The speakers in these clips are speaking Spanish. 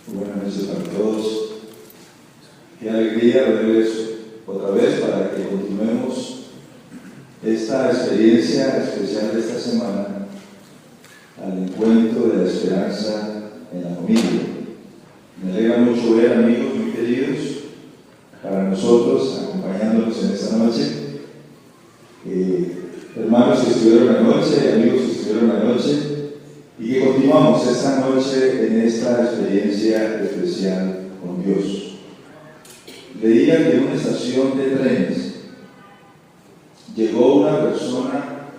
Buenas noches para todos. Qué alegría verles otra vez para que continuemos esta experiencia especial de esta semana al encuentro de la esperanza en la familia. Me alegra mucho ver amigos muy queridos para nosotros acompañándonos en esta noche. Hermanos que estuvieron anoche, amigos que estuvieron anoche, y que continuamos esta noche en esta experiencia especial con Dios. Leía que en una estación de trenes llegó una persona,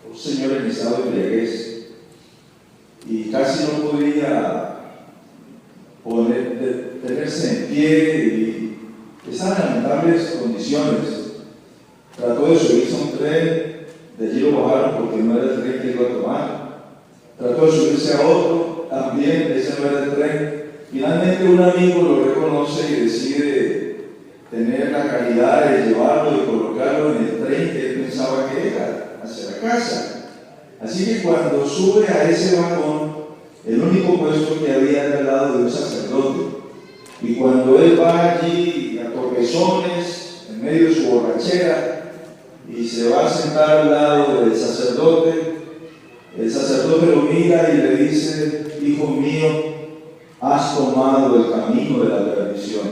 un señor en estado de embriaguez, y casi no podía tenerse en pie y estaba en lamentables condiciones. Trató de subirse a un tren, de allí lo bajaron porque no era el tren que iba a tomar. Trató de subirse a otro, también ese no era el tren. Finalmente un amigo lo reconoce y decide tener la calidad de llevarlo y colocarlo en el tren que él pensaba que era, hacia la casa. Así que cuando sube a ese vagón, el único puesto que había era al lado de un sacerdote. Y cuando él va allí a tropezones, en medio de su borrachera, y se va a sentar al lado del sacerdote, el sacerdote lo mira y le dice: hijo mío, has tomado el camino de la perdición.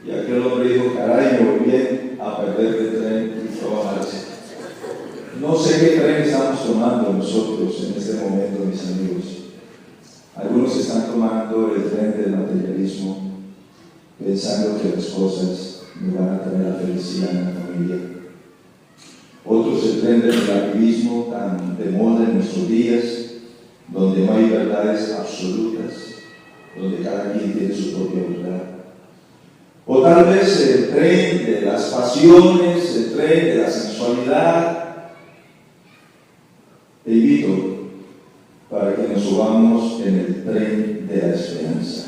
Y aquel hombre dijo: caray, me voy bien a perder el tren y fue a bajarse. No sé qué tren estamos tomando nosotros en este momento, mis amigos. Algunos están tomando el tren del materialismo, pensando que las cosas me van a traer la felicidad en la familia. Otros el tren del relativismo tan de moda en nuestros días, donde no hay verdades absolutas, donde cada quien tiene su propia verdad. O tal vez el tren de las pasiones, el tren de la sensualidad. Te invito para que nos subamos en el tren de la esperanza,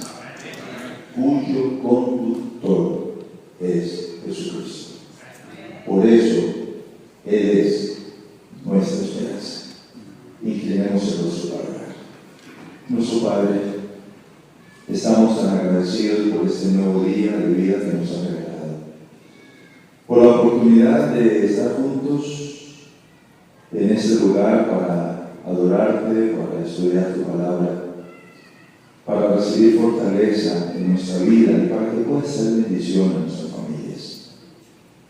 cuyo conductor es Jesucristo. Por eso Él es nuestra esperanza. Inclinemos el rostro para orar. Nuestro Padre, estamos tan agradecidos por este nuevo día de vida que nos ha regalado, por la oportunidad de estar juntos en este lugar para adorarte, para estudiar tu palabra, para recibir fortaleza en nuestra vida y para que pueda ser bendición a nuestras familias.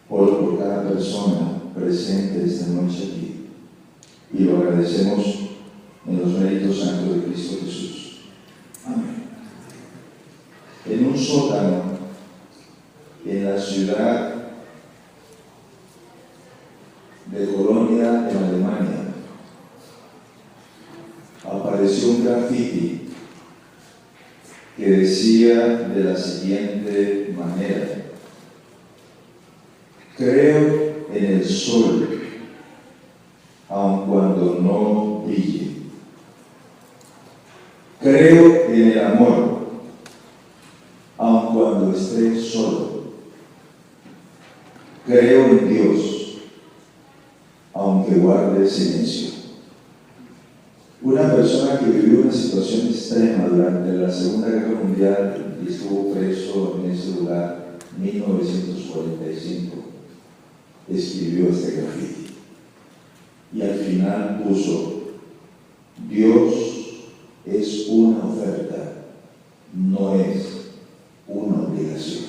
Oro por cada persona presente esta noche aquí y lo agradecemos en los méritos santos de Cristo Jesús. Amén. En un sótano en la ciudad de Colonia, en Alemania, apareció un grafiti que decía de la siguiente manera: creo en el sol, aun cuando no brille. Creo en el amor, aun cuando esté solo. Creo en Dios, aunque guarde silencio. Una persona que vivió una situación extrema durante la Segunda Guerra Mundial y estuvo preso en ese lugar, 1945, escribió este grafiti y al final puso: Dios es una oferta, no es una obligación.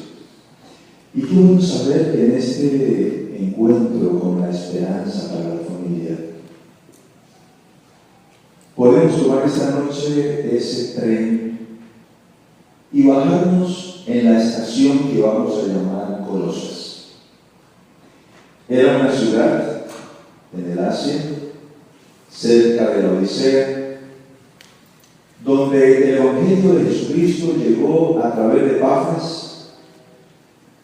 Y quiero saber que en este encuentro con la esperanza para la familia podemos tomar esta noche ese tren y bajarnos en la estación que vamos a llamar Colosas. Era una ciudad en el Asia, cerca de la Odisea, donde el Evangelio de Jesucristo llegó a través de Pafas.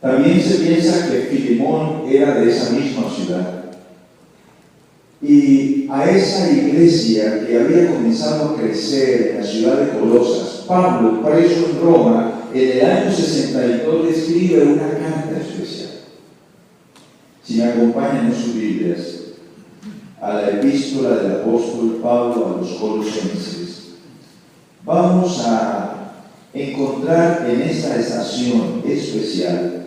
También se piensa que Filemón era de esa misma ciudad. Y a esa iglesia que había comenzado a crecer en la ciudad de Colosas, Pablo, preso en Roma, en el año 62, le escribe una carta especial. Si me acompañan en sus Biblias, a la epístola del apóstol Pablo a los Colosenses, vamos a encontrar en esta estación especial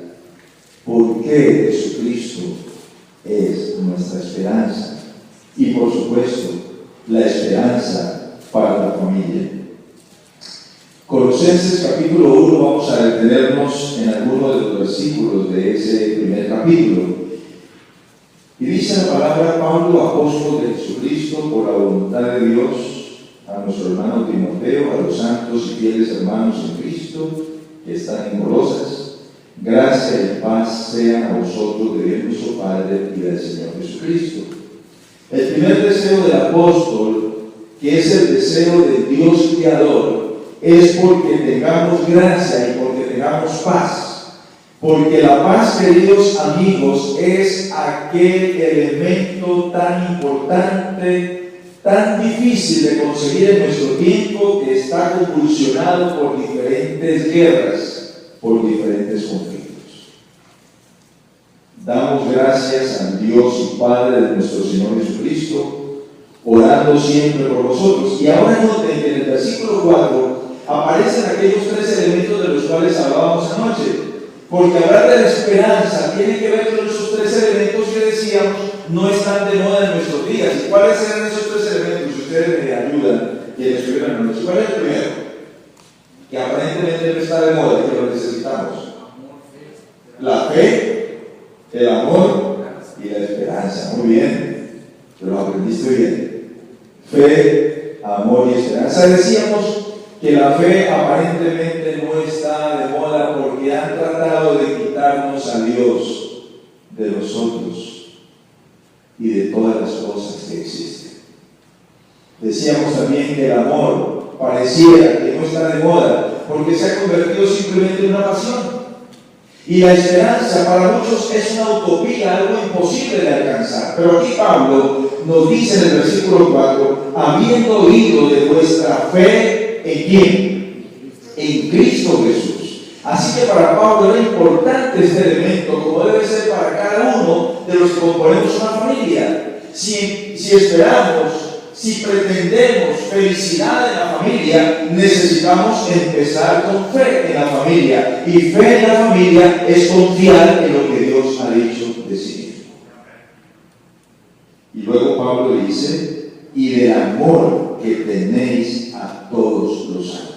por qué Jesucristo es nuestra esperanza y, por supuesto, la esperanza para la familia. Colosenses capítulo 1, vamos a detenernos en algunos de los versículos de ese primer capítulo. Y dice la palabra: Pablo, apóstol de Jesucristo, por la voluntad de Dios, a nuestro hermano Timoteo, a los santos y fieles hermanos en Cristo que están en Colosas, gracia y paz sean a vosotros de Dios nuestro Padre y del Señor Jesucristo. El primer deseo del apóstol, que es el deseo del Dios Creador, es porque tengamos gracia y porque tengamos paz. Porque la paz, queridos amigos, es aquel elemento tan importante, tan difícil de conseguir en nuestro tiempo, que está convulsionado por diferentes guerras, por diferentes conflictos. Damos gracias al Dios y Padre de nuestro Señor Jesucristo, orando siempre por vosotros. Y ahora noten que en el versículo 4 aparecen aquellos tres elementos de los cuales hablábamos anoche. Porque hablar de la esperanza tiene que ver con esos tres elementos que decíamos no están de moda en nuestros días. ¿Y cuáles eran esos tres elementos? Si ustedes me ayudan y les estuvieran anoche. ¿Cuál es el primero? Que aparentemente no está de moda y que lo necesitamos. La fe, el amor y la esperanza. Muy bien, lo aprendiste bien. Fe, amor y esperanza. Decíamos que la fe aparentemente no está de moda porque han tratado de quitarnos a Dios de nosotros y de todas las cosas que existen. Decíamos también que el amor pareciera que no está de moda porque se ha convertido simplemente en una pasión. Y la esperanza para muchos es una utopía, algo imposible de alcanzar. Pero aquí Pablo nos dice en el versículo 4: habiendo oído de vuestra fe, ¿en quién? En Cristo Jesús. Así que para Pablo era importante este elemento, como debe ser para cada uno de los que componemos una familia. Si esperamos, si pretendemos felicidad en la familia, necesitamos empezar con fe en la familia. Y fe en la familia es confiar en lo que Dios ha dicho de sí mismo. Y luego Pablo dice: y del amor que tenéis a todos los santos.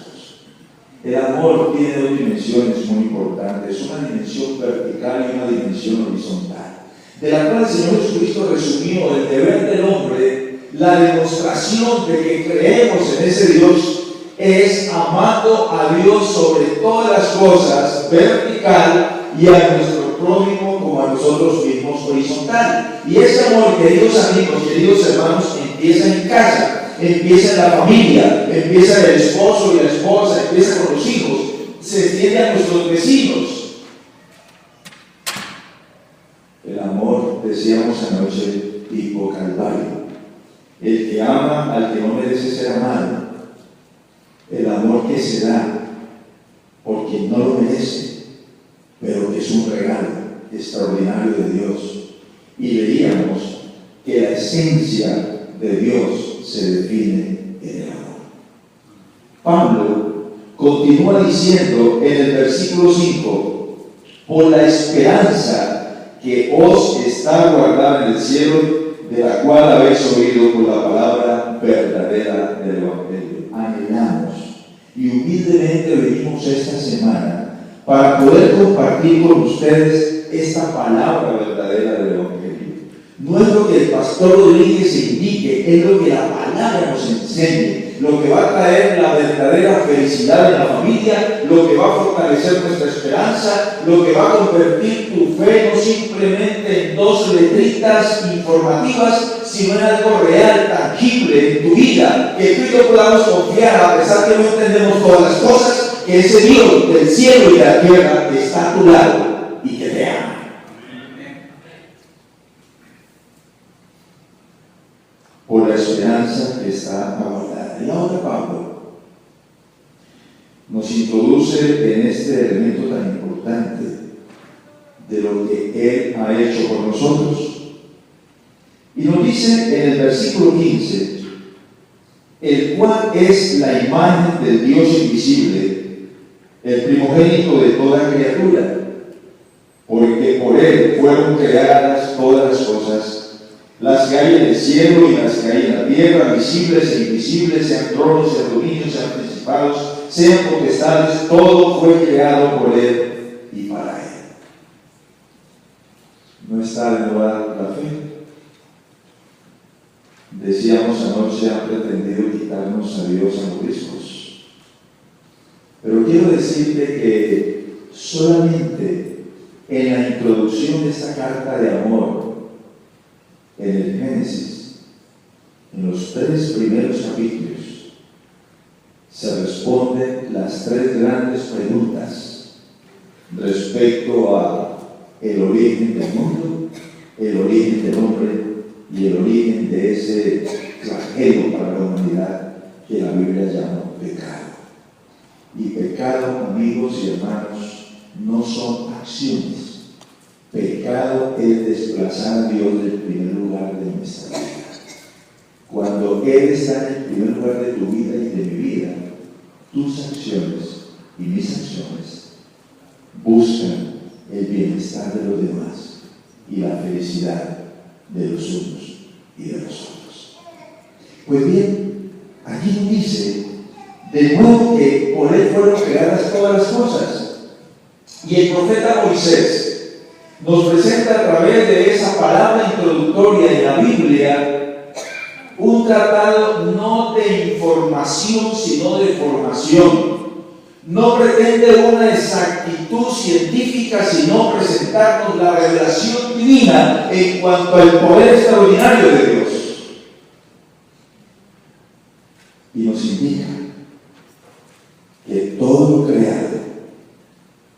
El amor tiene dos dimensiones muy importantes, una dimensión vertical y una dimensión horizontal, de la cual el Señor Jesucristo resumió el deber del hombre. La demostración de que creemos en ese Dios es amando a Dios sobre todas las cosas, vertical, y a nuestro prójimo como a nosotros mismos, horizontal. Y ese amor, queridos amigos, queridos hermanos, empieza en casa. Empieza en la familia, empieza en el esposo y la esposa, empieza con los hijos, se extiende a nuestros vecinos. El amor, decíamos anoche, tipo Calvario. El que ama al que no merece ser amado. El amor que se da por quien no lo merece, pero que es un regalo extraordinario de Dios. Y veíamos que la esencia de Dios se define en el amor. Pablo continúa diciendo en el versículo 5: por la esperanza que os está guardada en el cielo, de la cual habéis oído por la palabra verdadera del Evangelio. Anhelamos y humildemente venimos esta semana para poder compartir con ustedes esta palabra verdadera del Evangelio. No es lo que el pastor Rodríguez indique, es lo que la palabra nos enseñe, lo que va a traer la verdadera felicidad en la familia, lo que va a fortalecer nuestra esperanza, lo que va a convertir tu fe no simplemente en dos letritas informativas, sino en algo real, tangible en tu vida, que tú y yo podamos confiar, a pesar que no entendemos todas las cosas, que ese Dios del cielo y de la tierra está a tu lado y que te ama. Por la esperanza que está aguardada. Y ahora Pablo nos introduce en este elemento tan importante de lo que Él ha hecho por nosotros. Y nos dice en el versículo 15: el cual es la imagen del Dios invisible, el primogénito de toda criatura, porque por él fueron creadas todas las cosas, las que hay en el cielo y las que hay en la tierra, visibles e invisibles, sean tronos, sean dominios, sean principados, sean potestades, todo fue creado por él y para él. ¿No está de moda la fe? Decíamos anoche, han pretendido quitarnos a Dios a los riscos. Pero quiero decirte que solamente en la introducción de esta carta de amor, en el Génesis, en los 3 primeros capítulos, se responden las 3 grandes preguntas respecto a el origen del mundo, el origen del hombre y el origen de ese flagelo para la humanidad que la Biblia llama pecado. Y pecado, amigos y hermanos, no son acciones. Pecado es desplazar a Dios del primer lugar de nuestra vida. Cuando Él está en el primer lugar de tu vida y de mi vida, tus acciones y mis acciones buscan el bienestar de los demás y la felicidad de los unos y de los otros. Pues bien, aquí nos dice de nuevo que por Él fueron creadas todas las cosas. Y el profeta Moisés nos presenta a través de esa palabra introductoria en la Biblia un tratado no de información sino de formación. No pretende una exactitud científica sino presentarnos la revelación divina en cuanto al poder extraordinario de Dios. Y nos indica que todo lo creado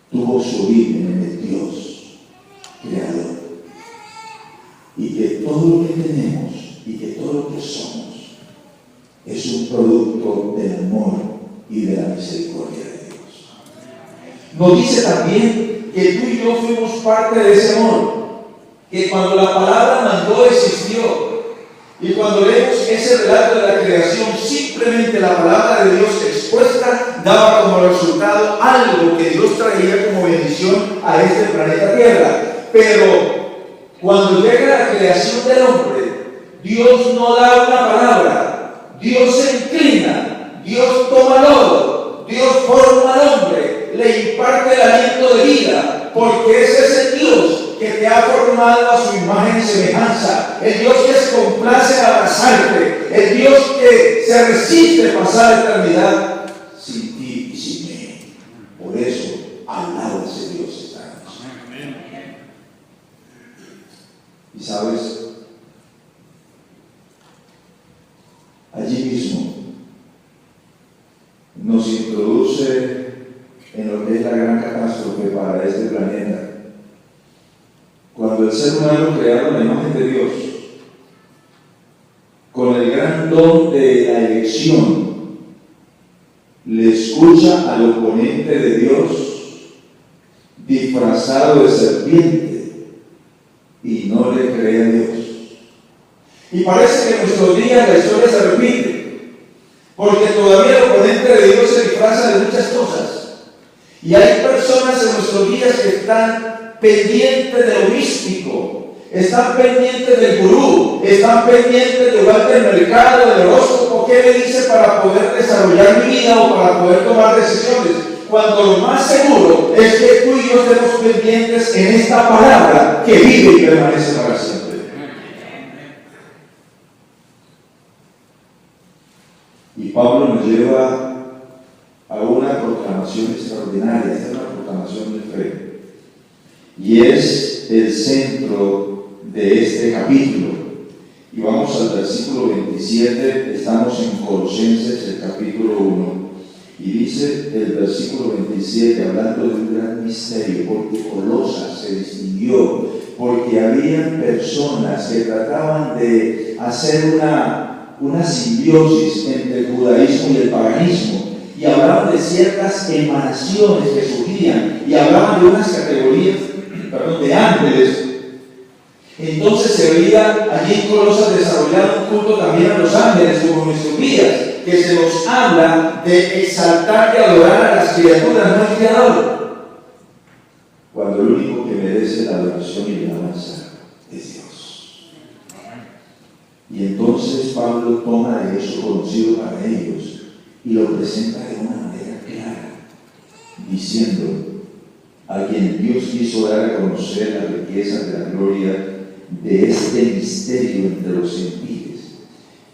tuvo su origen en el Dios creador, y que todo lo que tenemos y que todo lo que somos es un producto del amor y de la misericordia de Dios. Nos dice también que tú y yo fuimos parte de ese amor, que cuando la palabra mandó existió, y cuando leemos ese relato de la creación, simplemente la palabra de Dios expuesta daba como resultado algo que Dios traía como bendición a este planeta Tierra. Pero cuando llega la creación del hombre, Dios no da una palabra, Dios se inclina, Dios toma lodo, Dios forma al hombre, le imparte el aliento de vida, porque ese es el Dios que te ha formado a su imagen y semejanza, el Dios que se complace a abrazarte, el Dios que se resiste a pasar la eternidad sin ti y sin mí. Por eso, al lado de ese Dios estamos. Y sabes, allí mismo nos introduce en lo que es la gran catástrofe para este planeta. Cuando el ser humano creado la imagen de Dios, con el gran don de la elección, le escucha al oponente de Dios disfrazado de serpiente y no le cree a Dios. Y parece que en nuestros días la historia se repite, porque todavía el oponente de Dios se disfraza de muchas cosas. Y hay personas en nuestros días que están pendientes de lo místico, están pendientes del gurú, están pendientes de del mercado, del horóscopo, qué me dice para poder desarrollar mi vida o para poder tomar decisiones, cuando lo más seguro es que tú y yo estemos pendientes en esta palabra que vive y permanece para siempre. Y Pablo nos lleva a una proclamación extraordinaria, esta es una proclamación de fe. Y es el centro de este capítulo. Y vamos al versículo 27, estamos en Colosenses, el capítulo 1. Y dice el versículo 27, hablando de un gran misterio, porque Colosas se distinguió, porque había personas que trataban de hacer una simbiosis entre el judaísmo y el paganismo. Y hablaban de ciertas emanaciones que surgían, y hablaban de unas categorías, de ángeles. Entonces se veía allí en Colosas desarrollar un culto también a los ángeles, como en nuestros días. que se nos habla de exaltar y adorar a las criaturas, no al Creador, cuando el único que merece la adoración y la alabanza es Dios. Y entonces Pablo toma de eso conocido para ellos y lo presenta de una manera clara, diciendo: a quien Dios quiso dar a conocer las riquezas de la gloria de este misterio entre los gentiles.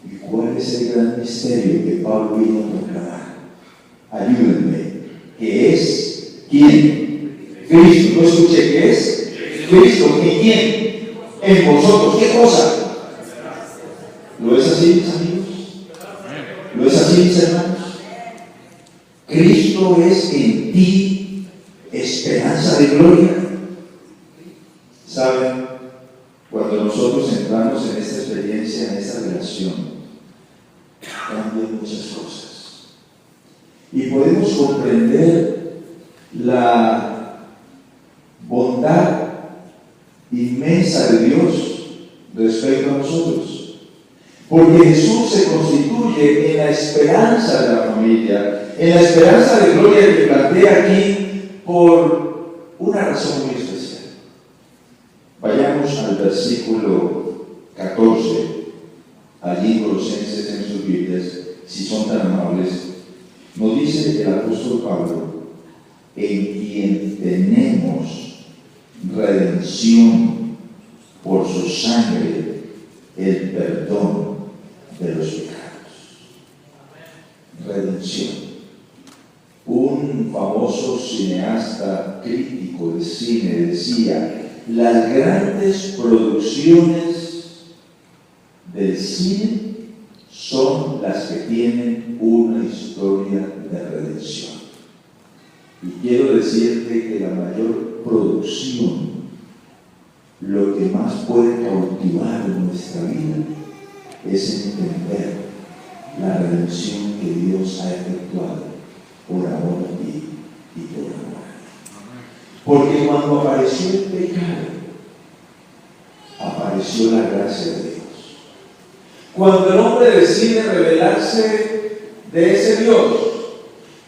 ¿Y cuál es el gran misterio que Pablo vino a proclamar? Ayúdenme. ¿Qué es? ¿Quién? Cristo. No escuché. ¿Qué es? Cristo. ¿Y quién? En vosotros. ¿Qué cosa? ¿Lo es así, mis amigos? ¿Lo es así, mis hermanos? Cristo es en ti esperanza de gloria. ¿Saben? Cuando nosotros entramos en esta experiencia, en esta relación, cambian muchas cosas. Y podemos comprender la bondad inmensa de Dios respecto a nosotros. Porque Jesús se constituye en la esperanza de la familia, en la esperanza de gloria que plantea aquí por una razón muy especial. Vayamos al versículo 14, allí en Colosenses en sus Biblias, si son tan amables. Nos dice el apóstol Pablo: en quien tenemos redención por su sangre, el perdón de los pecados. Redención. Un famoso cineasta crítico de cine decía: las grandes producciones del cine son las que tienen una historia de redención. Y quiero decirte que la mayor producción, lo que más puede cautivar en nuestra vida, es entender la redención que Dios ha efectuado por amor a ti y por amor a mí. Porque cuando apareció el pecado, apareció la gracia de Dios. Cuando el hombre decide rebelarse de ese Dios,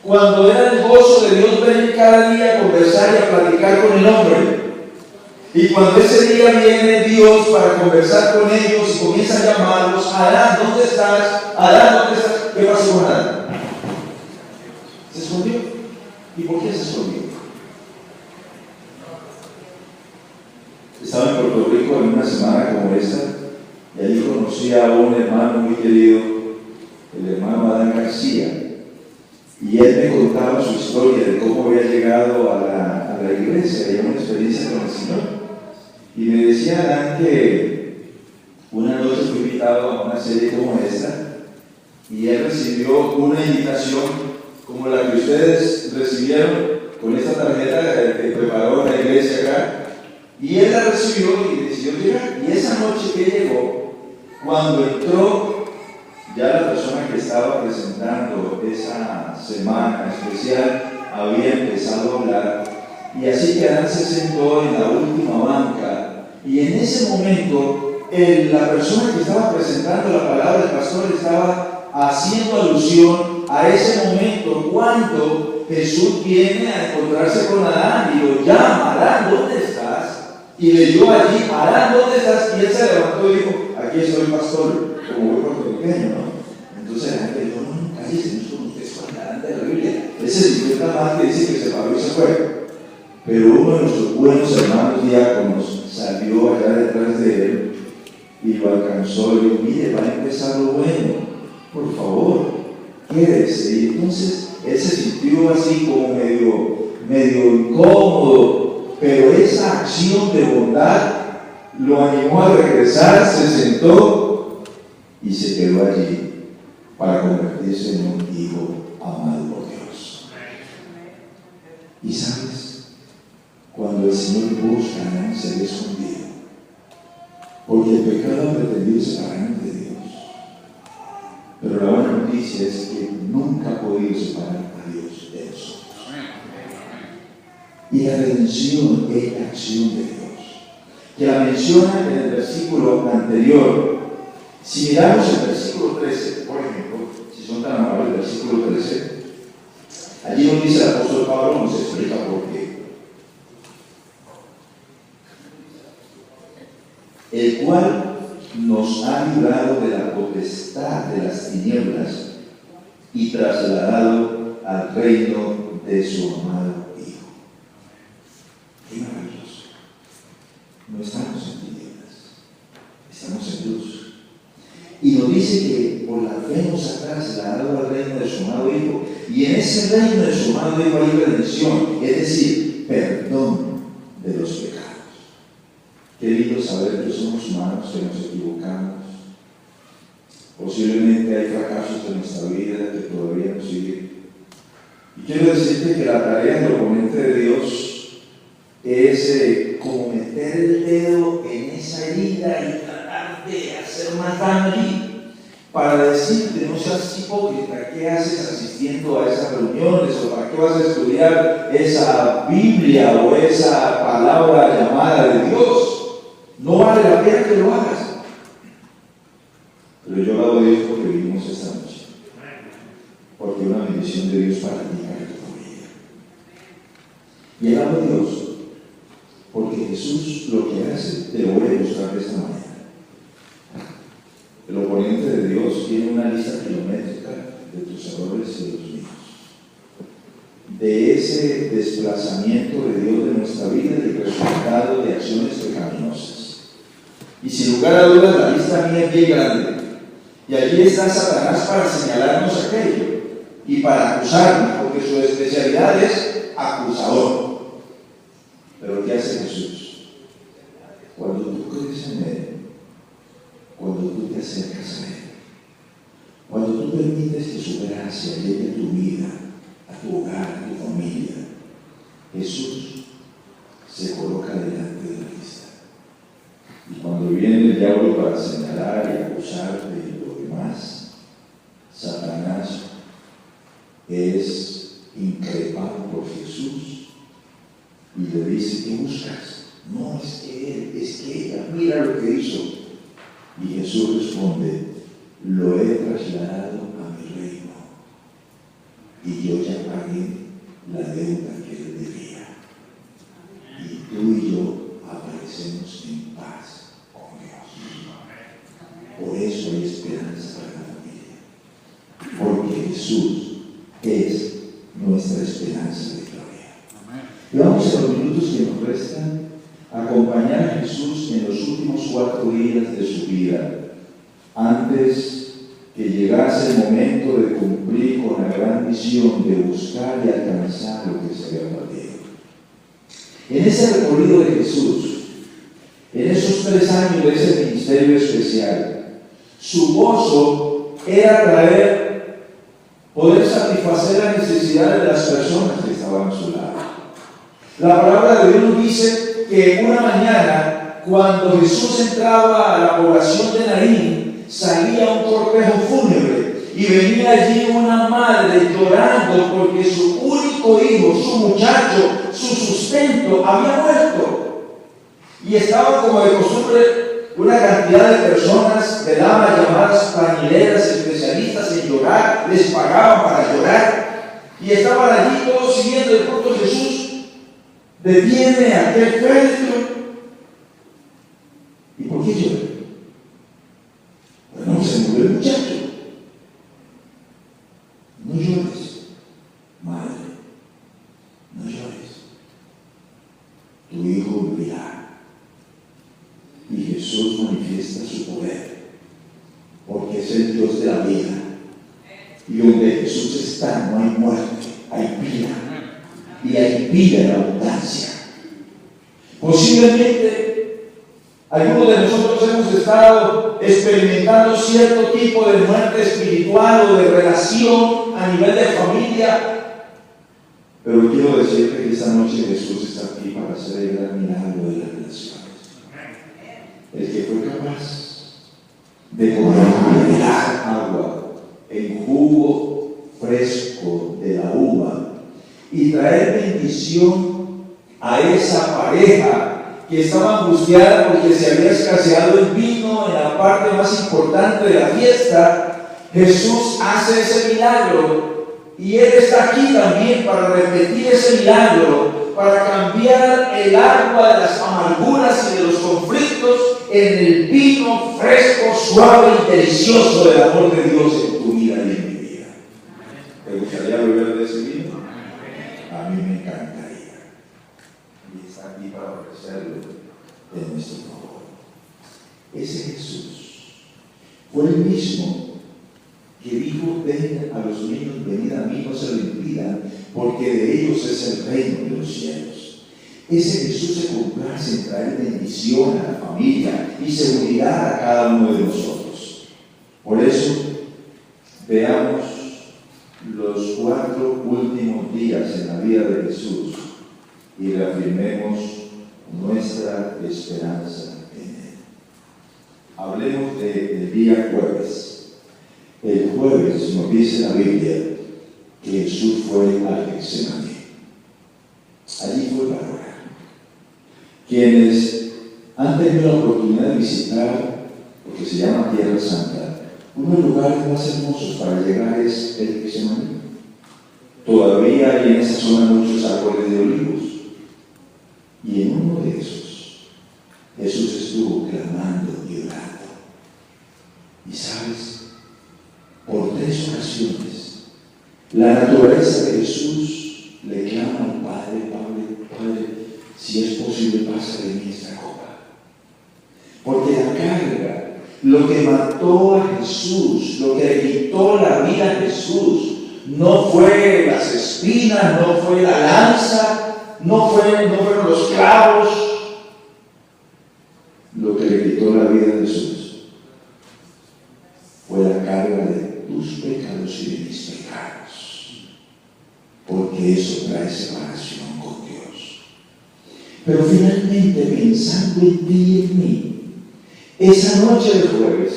cuando era el gozo de Dios venir cada día a conversar y a platicar con el hombre, y cuando ese día viene Dios para conversar con ellos y comienza a llamarlos: Adán, ¿dónde estás? Adán, ¿dónde estás? ¿Qué pasó con Adán? ¿Se escondió? ¿Y por qué se escondió? Estaba en Puerto Rico en una semana como esta, y allí conocí a un hermano muy querido, el hermano Adán García, y él me contaba su historia de cómo había llegado a la iglesia y a una experiencia con el Señor. Y me decía Adán que una noche fue invitado a una serie como esta, y él recibió una invitación como la que ustedes recibieron con esta tarjeta que preparó la iglesia acá. Y él la recibió y decidió llegar. Y esa noche que llegó, cuando entró, ya la persona que estaba presentando esa semana especial había empezado a hablar. Y así que Adán se sentó en la última banca. Y en ese momento, la persona que estaba presentando la palabra del pastor estaba haciendo alusión a ese momento cuando Jesús viene a encontrarse con Adán y lo llama: Adán, ¿dónde estás? Y le dio allí: Adán, ¿dónde estás? Y él se levantó y dijo: aquí estoy, pastor, como buen puertorriqueño, ¿no? Entonces la gente dijo: no, cállese, no son ustedes con Adán de la Biblia. Ese libro está mal, que dice que se paró y se fue. Pero uno de nuestros buenos hermanos diáconos salió allá detrás de él y lo alcanzó y dijo: mire, va a empezar lo bueno, por favor, quédese. Y entonces él se sintió así como medio incómodo. Pero esa acción de bondad lo animó a regresar, se sentó y se quedó allí para convertirse en un hijo amado por Dios. Y sabes, cuando el Señor busca, no se ve escondido, porque el pecado ha pretendido separarnos de Dios. Pero la buena noticia es que nunca ha podido separar a Dios de nosotros. Y la redención es la acción de Dios, que la menciona en el versículo anterior. Si miramos el versículo 13, por ejemplo, si son tan versículo 13. Allí nos dice el apóstol Pablo, nos explica por qué. El cual nos ha librado de la potestad de las tinieblas y trasladado al reino de su amado Hijo. ¡Qué maravilloso! No estamos en tinieblas, estamos en luz. Y nos dice que por la fe nos ha trasladado al reino de su amado Hijo. Y en ese reino de su amado Hijo hay redención, es decir, perdón de los pecados. Qué lindo saber que somos humanos, que nos equivocamos. Posiblemente hay fracasos en nuestra vida que todavía nos siguen. Y quiero decirte que la tarea del oponente de Dios es como meter el dedo en esa herida y tratar de hacer más daño allí. Para decirte, no seas hipócrita, ¿qué haces asistiendo a esas reuniones? ¿O para qué vas a estudiar esa Biblia o esa palabra llamada de Dios? No vale la pena que lo hagas. Pero yo alabo a Dios porque vivimos esta noche. Porque es una bendición de Dios para ti y para tu familia. Y alabo a Dios porque Jesús lo que hace, te lo voy a ilustrar de esta manera. El oponente de Dios tiene una lista kilométrica de tus errores y de los míos. De ese desplazamiento de Dios de nuestra vida y el resultado de acciones pecaminosas. Y sin lugar a dudas, la lista mía es bien grande. Y allí está Satanás para señalarnos aquello y para acusarnos, porque su especialidad es acusador. Pero ¿qué hace Jesús? Cuando tú crees en Él, cuando tú te acercas a Él, cuando tú permites que su gracia llegue a tu vida, a tu hogar, a tu familia, Jesús se coloca delante de la lista. Y cuando viene el diablo para señalar y acusarte y lo demás, Satanás es increpado por Jesús y le dice: ¿qué buscas? No es que él, es que ella, mira lo que hizo. Y Jesús responde: lo he trasladado a mi reino y yo ya pagué la deuda que él debía. Y tú y yo aparecemos en paz con Dios. Por eso hay esperanza para la familia, porque Jesús es nuestra esperanza de gloria. Y vamos a los minutos que nos restan a acompañar a Jesús en los últimos 4 días de su vida, antes que llegase el momento de cumplir con la gran misión de buscar y alcanzar lo que se había perdido. En ese recorrido de Jesús, en esos 3 años de ese ministerio especial, su gozo era poder satisfacer la necesidad de las personas que estaban a su lado. La palabra de Dios nos dice que una mañana, cuando Jesús entraba a la población de Naín, salía un cortejo fúnebre y venía allí una madre llorando porque su único hijo, su muchacho, su sustento había muerto. Y estaba, como de costumbre, una cantidad de personas, de damas llamadas pañileras, especialistas en llorar, les pagaban para llorar, y estaban allí todos siguiendo. De pronto Jesús detiene aquel féretro. ¿Y por qué llora? Bueno, se murió el muchacho. No llores, madre, no llores. Tu hijo vivirá. Y Jesús manifiesta su poder, porque es el Dios de la vida. Y donde Jesús está no hay muerte, hay vida. Y hay vida en abundancia. Posiblemente algunos de nosotros hemos estado experimentando cierto tipo de muerte espiritual o de relación a nivel de familia, pero quiero decirte que esta noche Jesús está aquí para hacer el gran milagro de las relaciones. El que fue capaz de convertir agua en jugo fresco de la uva y traer bendición a esa pareja que estaba angustiada porque se había escaseado el vino en la parte más importante de la fiesta, Jesús hace ese milagro y Él está aquí también para repetir ese milagro, para cambiar el agua de las amarguras y de los conflictos en el vino fresco, suave y delicioso del amor de Dios en tu vida y en mi vida. ¿Te gustaría beber de ese vino? A mí me encantaría. Y está aquí para ofrecerlo en nuestro favor. Ese Jesús fue el mismo que dijo: ven a los niños, venid a mí, no se lo impidan, porque de ellos es el reino de los cielos. Ese Jesús se complace en traer bendición a la familia y seguridad a cada uno de nosotros. Por eso, veamos los 4 últimos días en la vida de Jesús y reafirmemos nuestra esperanza en Él. Hablemos del día jueves. El jueves nos dice la Biblia que Jesús fue al Getsemaní. Allí fue para orar. Quienes han tenido la oportunidad de visitar lo que se llama Tierra Santa, uno de los lugares más hermosos para llegar es el Getsemaní. Todavía hay en esa zona muchos árboles de olivos. Y en uno de esos, Jesús estuvo clamando y orando. Y sabes, por 3 ocasiones, la naturaleza de Jesús le clama al Padre: Padre, si es posible, pasa de mí esta copa. Porque la carga, lo que mató a Jesús, lo que le quitó la vida a Jesús, no fue las espinas, no fue la lanza, no fueron los clavos. Lo que le quitó la vida a Jesús fue la carga de tus pecados y de mis pecados, porque eso trae separación con Dios. Pero finalmente, pensando en ti y en mí, esa noche de jueves,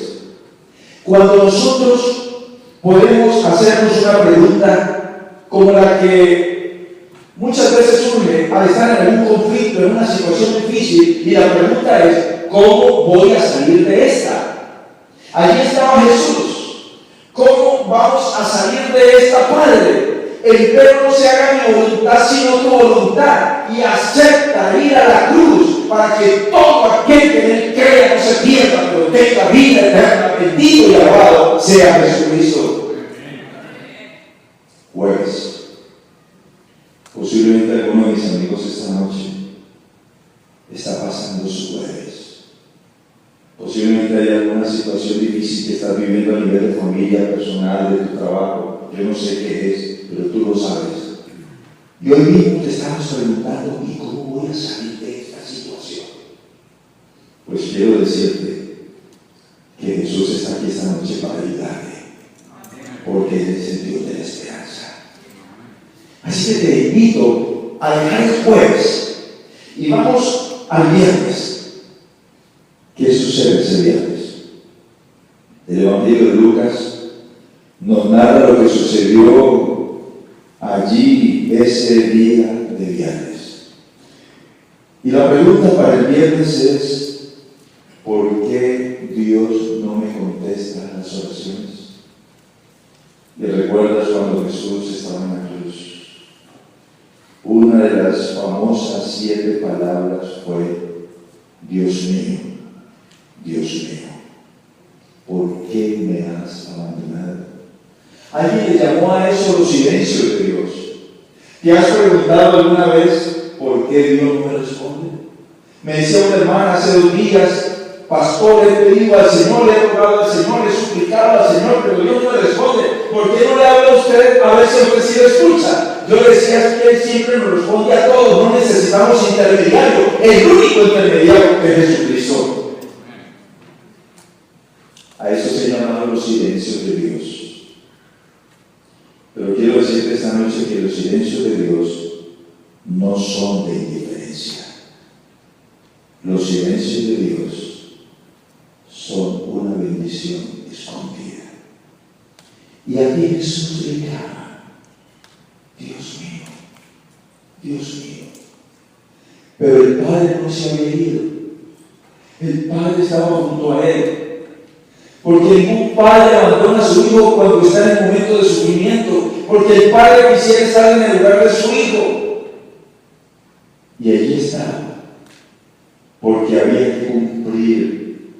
cuando nosotros podemos hacernos una pregunta como la que muchas veces surge al estar en algún conflicto, en una situación difícil, y la pregunta es: ¿cómo voy a salir de esta? Allí estaba Jesús. ¿Cómo vamos a salir de esta, Padre? Empero no se haga mi voluntad sino tu voluntad, y acepta ir a la cruz para que todo aquel que en Él crea no se pierda, pero tenga vida eterna. Bendito y alabado sea Jesucristo. Jueves. Posiblemente alguno de mis amigos esta noche está pasando su jueves. Posiblemente hay alguna situación difícil que estás viviendo a nivel de familia, personal, de tu trabajo. Yo no sé qué es, pero tú lo sabes. Y hoy mismo te estamos preguntando: ¿y cómo voy a salir de esta situación? Pues quiero decirte que Jesús está aquí esta noche para ayudarte, porque Él es el Dios de la esperanza. Así que te invito a dejar el jueves y vamos al viernes. ¿Qué sucede ese viernes? El Evangelio de Lucas nos narra lo que sucedió allí ese día de viernes. Y la pregunta para el viernes es: ¿por qué Dios no me contesta las oraciones? ¿Le recuerdas cuando Jesús estaba en la cruz? Una de las famosas 7 palabras fue: Dios mío, Dios mío, ¿por qué me has abandonado? Alguien le llamó a eso los silencios de Dios. ¿Te has preguntado alguna vez por qué Dios no me responde? Me decía una hermana hace 2 días: pastor, he pedido al Señor, le he rogado al Señor, le he suplicado al Señor, pero Dios no me responde. ¿Por qué no le habla a usted a ver si usted sí lo escucha? Yo le decía que Él siempre nos responde a todos, no necesitamos intermediario. El único intermediario es Jesucristo. A eso se llaman los silencios de Dios. Pero quiero decirte esta noche que los silencios de Dios no son de indiferencia. Los silencios de Dios son una bendición escondida. Y aquí Jesús le clama: Dios mío, Dios mío. Pero el Padre no se había ido. El Padre estaba junto a Él. Porque ningún padre abandona a su hijo cuando está en el momento de sufrimiento. Porque el padre quisiera estar en el lugar de su hijo. Y allí estaba. Porque había que cumplir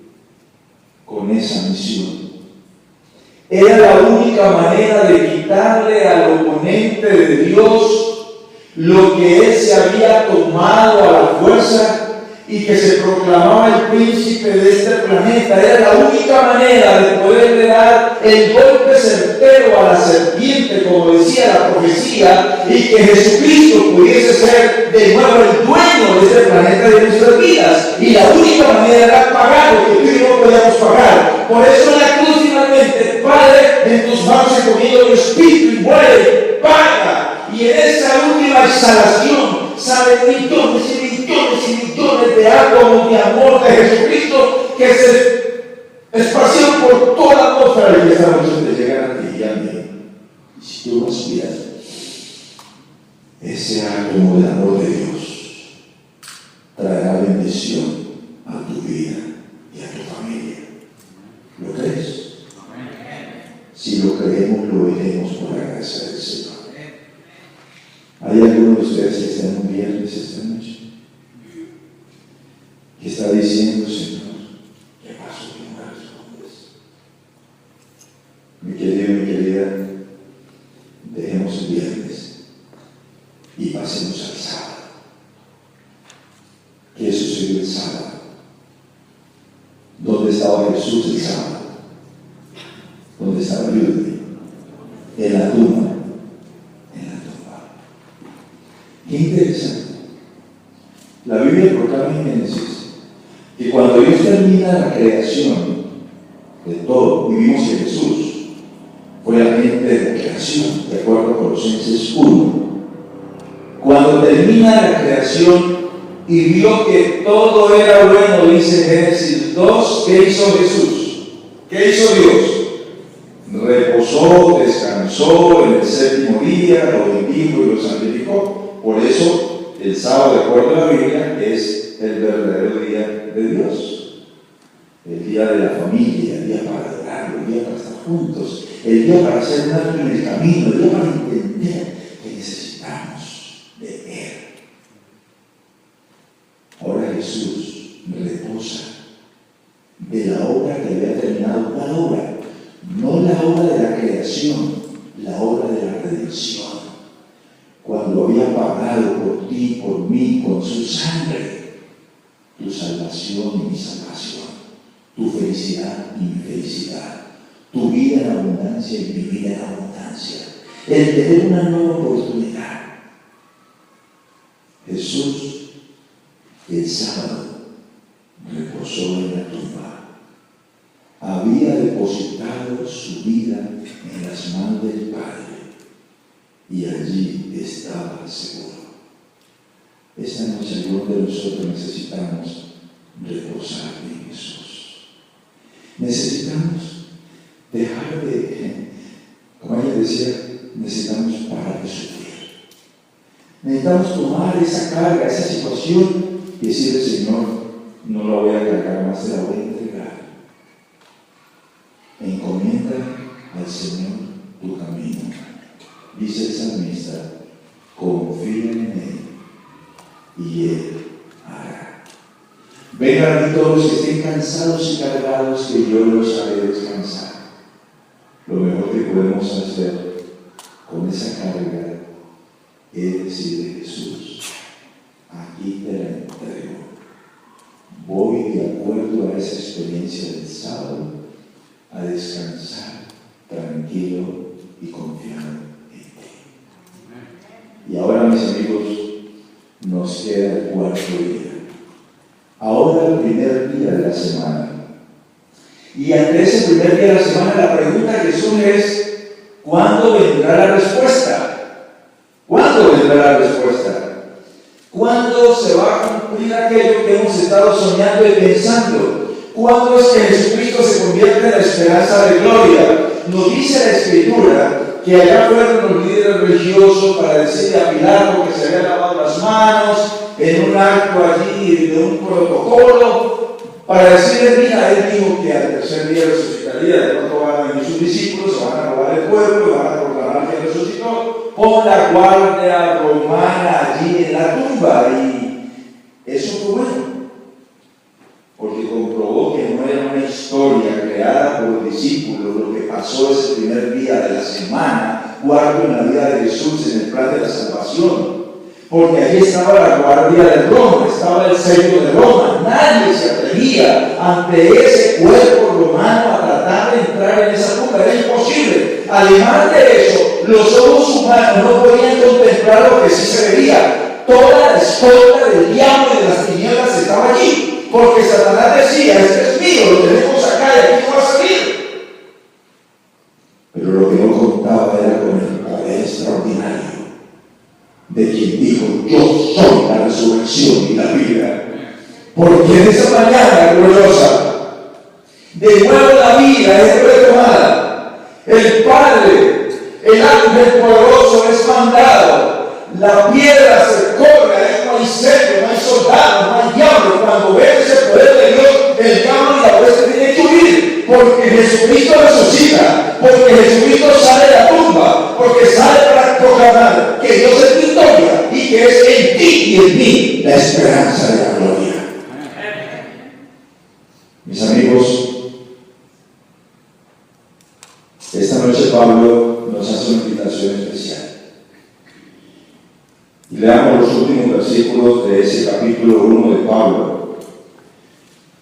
con esa misión. Era la única manera de quitarle al oponente de Dios lo que él se había tomado a la fuerza y que se proclamaba el príncipe de este planeta. Era la única manera de poderle dar el golpe certero a la serpiente, como decía la profecía, y que Jesucristo pudiese ser de nuevo el dueño de este planeta de nuestras vidas. Y la única manera era pagar lo que tú y yo no podíamos pagar. Por eso en la cruz finalmente, Padre, en tus manos he comido mi espíritu y muere, paga. Y en esa última exhalación salen millones y millones y millones de átomos de amor de Jesucristo que se esparcieron por toda la atmósfera y esta noche de llegar a ti y a mí. Y si tú aspiras ese átomo de amor de Dios, traerá bendición a tu vida y a tu familia. ¿Lo crees? Si lo creemos, lo veremos por la gracia del Señor. ¿Hay alguno de ustedes que está en un viernes esta noche? Que está diciendo, Señor, ¿qué pasó que no me respondes? Mi querido, mi querida, dejemos el viernes y pasemos al sábado. ¿Qué sucedió el sábado? ¿Dónde estaba Jesús el sábado? ¿Dónde estaba Yudri? En la tumba. En la tumba. Qué interesante. La Biblia proclama en Génesis que cuando Dios termina la creación de todo, y vimos que Jesús fue la mente de la creación, de acuerdo a Colosenses 1. Cuando termina la creación y vio que todo era bueno, dice Génesis 2, ¿qué hizo Jesús? ¿Qué hizo Dios? Reposó, descansó en el séptimo día, lo bendijo y lo santificó. Por eso el sábado, de acuerdo a la Biblia, es el verdadero día de Dios, el día de la familia, el día para adorarlo, el día para estar juntos, el día para hacer un acto en el camino, el día para entender que necesitamos de Él. Ahora Jesús reposa de la obra que había terminado. ¿Cuál obra? No la obra de la creación, la obra de la redención. Cuando había pagado por ti, por mí, con su sangre, tu salvación y mi salvación, tu felicidad y mi felicidad, tu vida en abundancia y mi vida en abundancia, el tener una nueva oportunidad. Jesús, el sábado, reposó en la tumba. Había depositado su vida en las manos del Padre y allí estaba seguro. Esta noche algunos de nosotros necesitamos reposar en Jesús. Necesitamos dejar de, como ella decía, necesitamos parar de sufrir. Necesitamos tomar esa carga, esa situación y decirle, Señor, no la voy a cargar más, te la voy a entregar. Encomienda al Señor tu camino. Dice el salmista, confía en Él y Él hará. Vengan a mí todos los que estén cansados y cargados, que yo los haré descansar. Lo mejor que podemos hacer con esa carga es decirle, Jesús, aquí te la entrego. Voy de acuerdo a esa experiencia del sábado a descansar tranquilo y confiado en ti. Y ahora, mis amigos, nos queda el cuarto día. Ahora el primer día de la semana. Y ante ese primer día de la semana, la pregunta que surge es, ¿cuándo vendrá la respuesta? ¿Cuándo vendrá la respuesta? ¿Cuándo se va a cumplir aquello que hemos estado soñando y pensando? ¿Cuándo es que Jesucristo se convierte en la esperanza de gloria? Nos dice la Escritura que allá fueron los líderes religiosos para decirle a Pilato que se había lavado las manos en un acto allí de un protocolo, para decirles, mira, él dijo que al tercer día resucitaría, de pronto van a venir sus discípulos, se van a robar el pueblo, y van a proclamar que resucitó, pon la guardia romana allí en la tumba, y eso fue bueno, porque comprobó que no era una historia creada por los discípulos, lo que pasó ese primer día de la semana, cuarto en la vida de Jesús en el plan de la salvación. Porque allí estaba la guardia de Roma, estaba el sello de Roma. Nadie se atrevía ante ese cuerpo romano a tratar de entrar en esa tumba, era imposible. Además de eso, los ojos humanos no podían contemplar lo que sí se veía. Toda la escolta del diablo y de las tinieblas estaba allí, porque Satanás decía, este es mío, lo tenemos acá y aquí no va a salir. Pero lo que no contaba era con el poder extraordinario de quien dijo, yo soy la resurrección y la vida. Porque en esa mañana gloriosa, de nuevo la vida es retomada. El Padre, el ángel poderoso es mandado. La piedra se corre, no hay sello, no hay soldado, no hay diablo. Cuando ven ese poder de Dios, el diablo y la bestia tienen que huir. Porque Jesucristo resucita, porque Jesucristo sale de la tumba, porque sale para proclamar que Dios es victoria y que es en ti y en mí la esperanza de la gloria. Mis amigos, esta noche Pablo nos hace una invitación especial. Y leamos los últimos versículos de ese capítulo 1 de Pablo.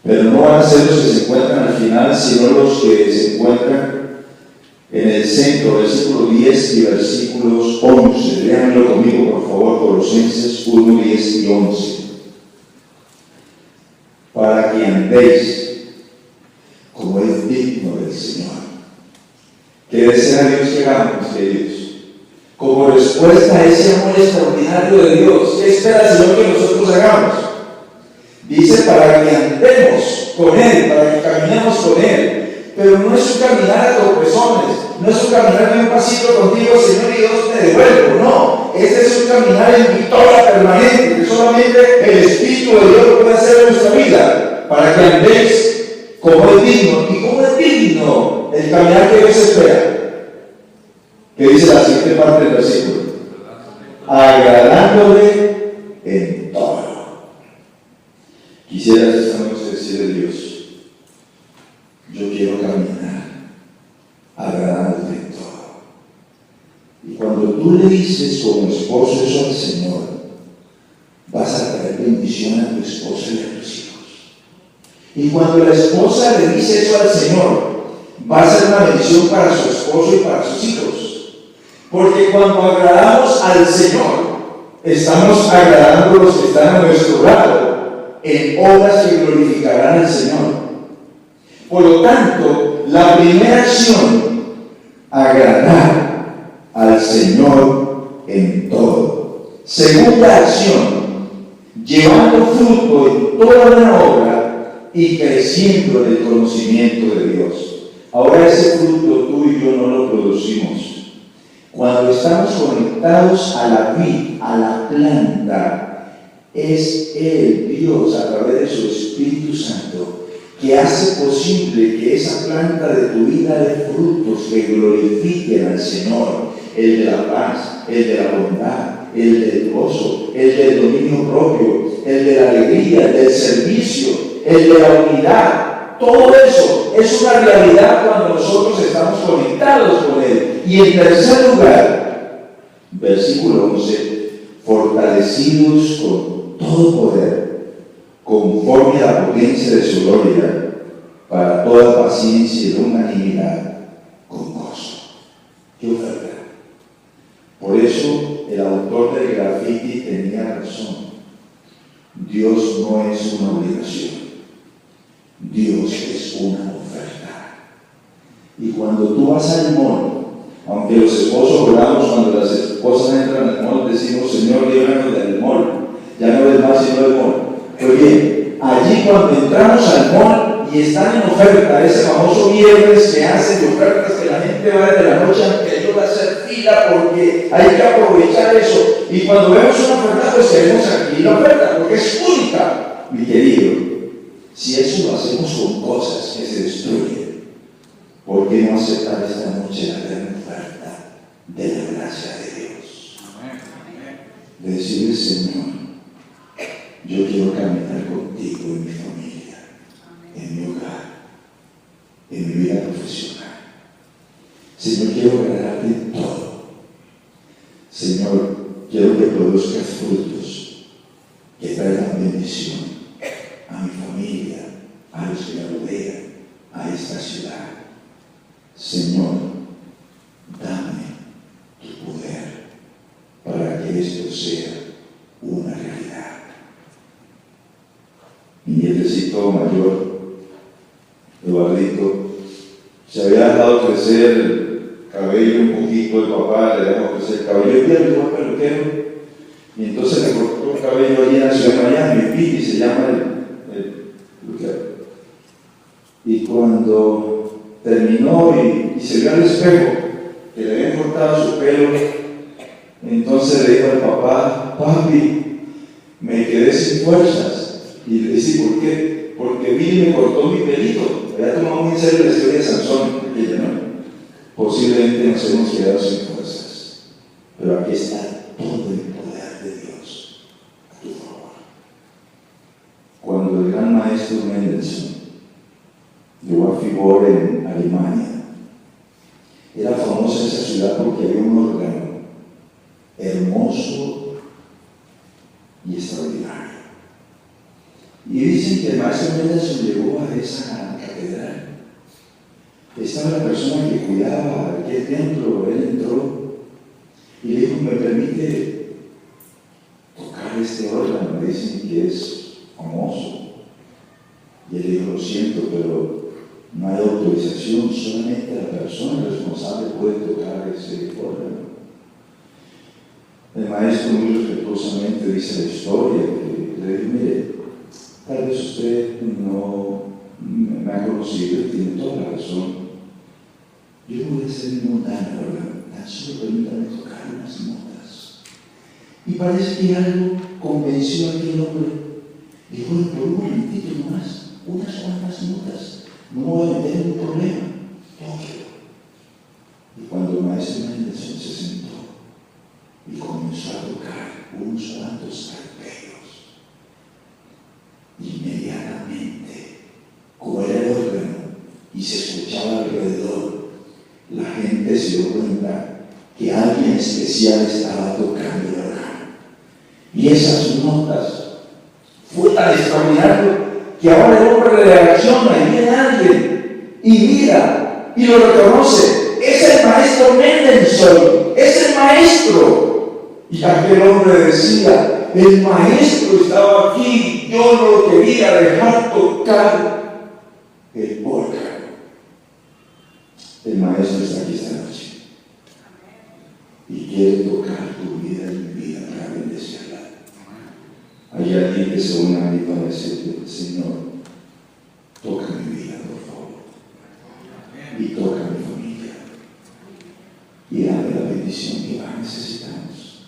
Pero no van a ser los que se encuentran al final, sino los que se encuentran en el centro, versículo 10 y versículos 11. Léanlo conmigo, por favor, Colosenses 1, 10 y 11. Para que andéis como es digno del Señor. Que desea Dios que hagamos, queridos. Como respuesta a ese amor extraordinario de Dios, ¿qué espera el Señor que nosotros hagamos? Dice para que andemos con Él, para que caminemos con Él. Pero no es un caminar a tropezones, no es un caminar de un pasito contigo, Señor, y Dios te devuelvo. No, este es un caminar en victoria permanente, que solamente el Espíritu de Dios lo puede hacer en nuestra vida. Para que andéis como es digno. ¿Y cómo es digno el caminar que Dios espera? ¿Qué dice la siguiente parte del versículo? Agradándole en todo. Quisiera esta noche decirle a Dios, yo quiero caminar agradándote en todo. Y cuando tú le dices como esposo eso al Señor, vas a traer bendición a tu esposa y a tus hijos. Y cuando la esposa le dice eso al Señor, va a ser una bendición para su esposo y para sus hijos. Porque cuando agradamos al Señor, estamos agradando a los que están a nuestro lado en obras que glorificarán al Señor. Por lo tanto, la primera acción, agradar al Señor en todo. Segunda acción, llevando fruto en toda buena obra y creciendo en el conocimiento de Dios. Ahora ese fruto tú y yo no lo producimos. Cuando estamos conectados a la vid, a la planta, es Él, Dios, a través de su Espíritu Santo, que hace posible que esa planta de tu vida dé frutos que glorifiquen al Señor, el de la paz, el de la bondad, el del gozo, el del dominio propio, el de la alegría, el del servicio, el de la unidad. Todo eso es una realidad cuando nosotros estamos conectados con Él. Y en tercer lugar, versículo 11, fortalecidos con todo poder, conforme a la potencia de su gloria, para toda paciencia y longanimidad, con gozo. ¡Qué oferta! Por eso el autor del grafiti tenía razón. Dios no es una obligación. Dios es una oferta. Y cuando tú vas al mall, aunque los esposos oramos cuando las esposas entran al mall, decimos, Señor, líbranos del mall, ya no del mal, sino del mall. Pero bien, allí cuando entramos al mall y están en oferta, ese famoso viernes que hacen de ofertas que la gente va desde la noche anterior a hacer fila porque hay que aprovechar eso. Y cuando vemos una oferta, pues queremos aquí la oferta porque es única, mi querido. Si eso lo hacemos con cosas que se destruyen, ¿por qué no aceptar esta noche la gran oferta de la gracia de Dios? De decirle, Señor, yo quiero caminar contigo en mi familia, en mi hogar, en mi vida profesional. Señor, quiero agradarte en todo. Señor, quiero que produzcas frutos que traigan bendición a mi familia, a los que me rodean, a esta ciudad. Señor, dame tu poder para que esto sea una realidad. Mi nietecito mayor, Eduardito, se había dejado crecer el cabello un poquito, el papá le dejó crecer el cabello, y él fue peluquero, y entonces le cortó el cabello allí en la ciudad de Miami, Piti se llama el peluquero. Y cuando terminó y se vio al espejo, que le habían cortado su pelo, entonces le dijo al papá, papi, me quedé sin fuerzas. Y le dice, ¿por qué? Porque vino y me cortó mi pelito. Había tomado muy en serio la historia de Sansón, aquella, ¿no? Posiblemente nos hemos quedado sin fuerzas. Pero aquí está todo el poder de Dios a tu favor. Cuando el gran maestro Mendelssohn llegó a Fibor en Alemania, era famosa esa ciudad porque había un órgano hermoso y extraordinario. Y dicen que el maestro Mendelssohn llegó a esa catedral. Estaba la persona que cuidaba aquel templo, él entró y le dijo, ¿me permite tocar este órgano? Me dicen que es famoso. Y él dijo, lo siento, pero no hay autorización, solamente la persona responsable puede tocar ese órgano. El maestro muy respetuosamente dice la historia, que le dijo, mire, tal vez usted no me ha conocido, tiene toda la razón. Yo no voy a hacer ningún daño, ¿verdad? Tan solo permítame tocar unas notas. Y parece que algo convenció a aquel hombre. Dijo, por un momentito nomás, unas cuantas notas, no me voy a meter en un problema. Tóquelo. Y cuando el maestro Mendelssohn se sentó y comenzó a tocar unos cuantos arpegios, inmediatamente, como era el órgano y se escuchaba alrededor, la gente se dio cuenta que alguien especial estaba tocando el órgano. Y esas notas fue tan extraordinario que ahora el hombre reacciona y viene alguien y mira y lo reconoce. Es el maestro Mendelssohn, es el maestro. Y aquel hombre decía, el maestro estaba aquí, yo no lo quería dejar tocar el órgano. El maestro está aquí esta noche y quiere tocar tu vida y mi vida para bendecirla. Hay alguien que se une a mí para decirte, Señor, toca mi vida, por favor, y toca mi familia y dame la bendición que más necesitamos.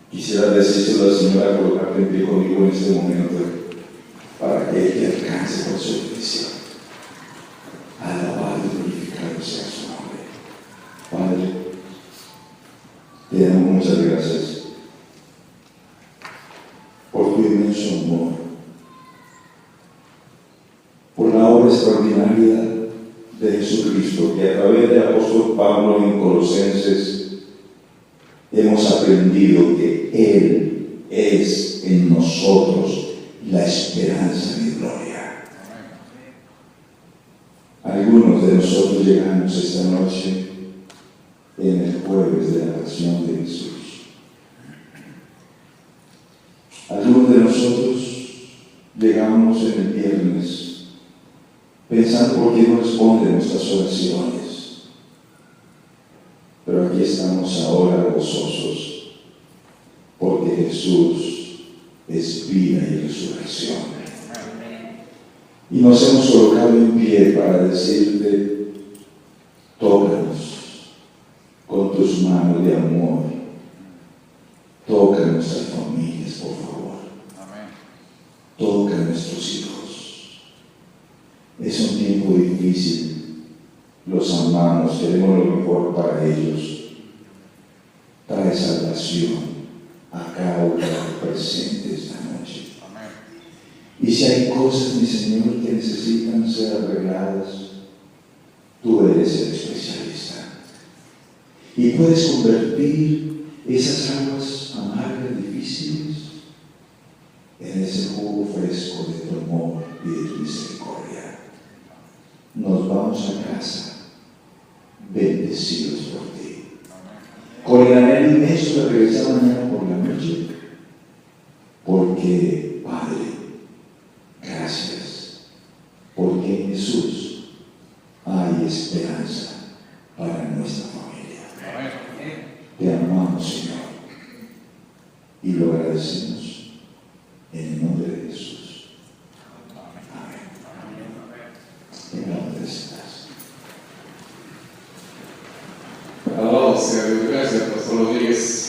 Quisiera decírselo a la señora, colocarte en pie conmigo en este momento para que Él te alcance por su bendición. Alabado y glorificado sea su nombre. Padre, te damos muchas gracias por tu inmenso amor, por la obra extraordinaria de Jesucristo, que a través del apóstol Pablo en Colosenses hemos aprendido que Él es en nosotros la esperanza de gloria. Algunos de nosotros llegamos esta noche en el jueves de la pasión de Jesús. Algunos de nosotros llegamos en el viernes pensando por qué no responden nuestras oraciones. Pero aquí estamos ahora gozosos porque Jesús es vida y resurrección. Y nos hemos colocado en pie para decirte, tócanos con tus manos de amor, toca nuestras familias, por favor, toca a nuestros hijos, tiempo difícil, los amamos, queremos lo mejor para ellos. Trae salvación a cada hogar presente esta noche. Y si hay cosas, mi Señor, que necesitan ser arregladas, tú eres el especialista. Y puedes convertir esas aguas amargas, difíciles, en ese jugo fresco de tu amor y de tu misericordia. Nos vamos a casa bendecidos por ti, con el anhelo inmenso de regresar mañana por la noche, porque, Padre, gracias, porque en Jesús hay esperanza para nuestra familia. Te amamos, Señor, y lo agradecemos